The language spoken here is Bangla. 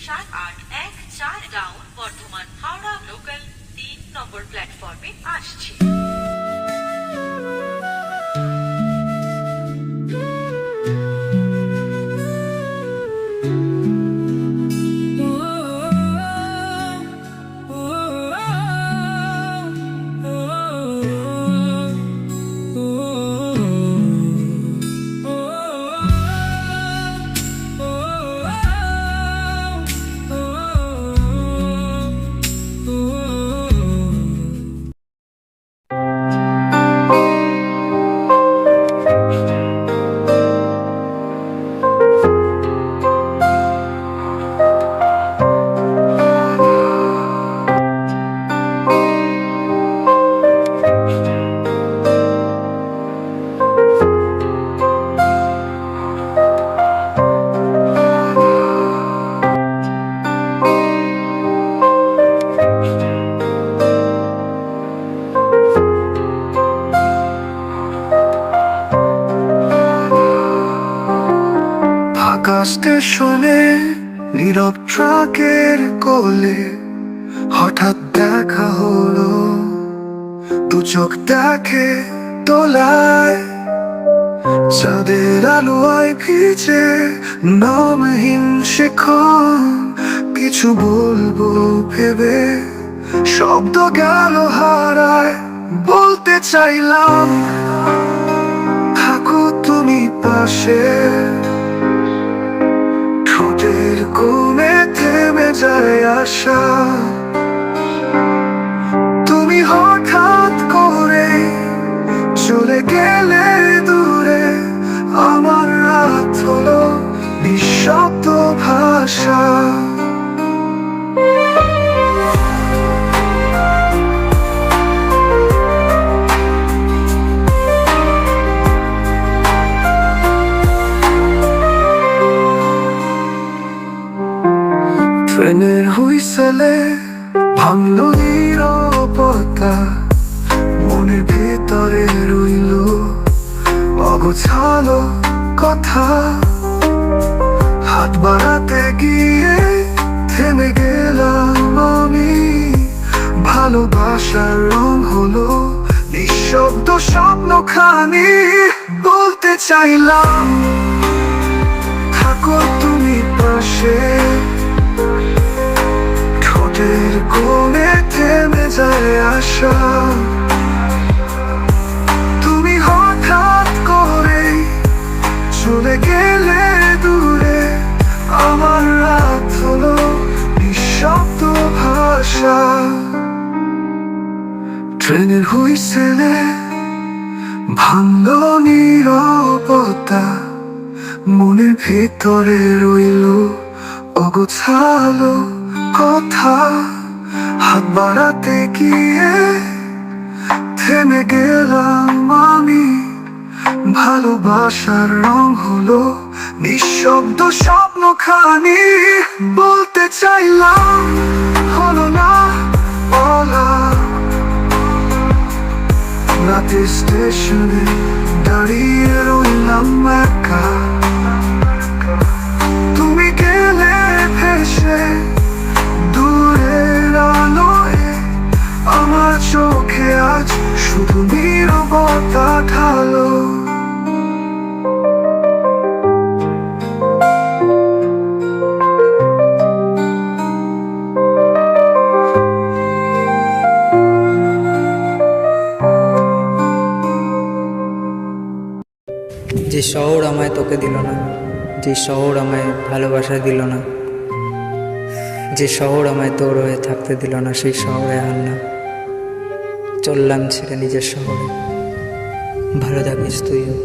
7814 ডাউন বর্ধমান হাওড়া লোকাল 3 নম্বর প্ল্যাটফর্মে আসছে। স্টেশনে নীরব ট্রাকের কোলে হঠাৎ দেখা হলো, দু চোখ দেখে তোলায় চাঁদের আলোয় ভিজে নামহীন শিখন। কিছু বলবো ভেবে শব্দ গেল হারায়, বলতে চাইলাম থাকো তুমি পাশে। ঠোঁটের কোণে থেমে যায় আশা, তুমি হঠাৎ করে চলে গেলে দূরে। আমার রাত হলো নিঃশব্দ ভাষা। ট্রেনের হুইসেলে ভাঙলো নীরবতা, মনের ভেতরে রইল অগোছালো কথা। হাত বাড়াতে গিয়ে থেমে গেলাম আমি, ভালোবাসার রং হলো নিঃশব্দ স্বপ্নখানি। বলতে চাইলাম থাকো তুমি পাশে। ঠোঁটের কোণে থেমে যায় আশা, তুমি হঠাৎ করে চলে গেলে দূরে। আমার রাত হলো নিঃশব্দ ভাষা। ট্রেনের হুইসেলে ভাঙলো নীরবতা, মনের ভিতরে রইল অগোছালো কথা। হাত বাড়াতে গিয়ে থেমে গেলাম আমি, ভালোবাসার রং হলো নিঃশব্দ স্বপ্নখানি। বলতে চাইলাম হলো না বলা। রাতের স্টেশনে দাঁড়িয়ে রইলাম একা, তুমি গেলে ভেসে দূরের আলোয়। আমার চোখে আজ শুধু নীরবতা ঢালো। যে শহর আমায় তোকে দিল না, যে শহর আমায় ভালোবাসা দিল না, যে শহর আমায় তোর হয়ে থাকতে দিল না, সেই শহরে আর না। চললাম ছেড়ে নিজের শহরে, ভালো থাকিস তুইও।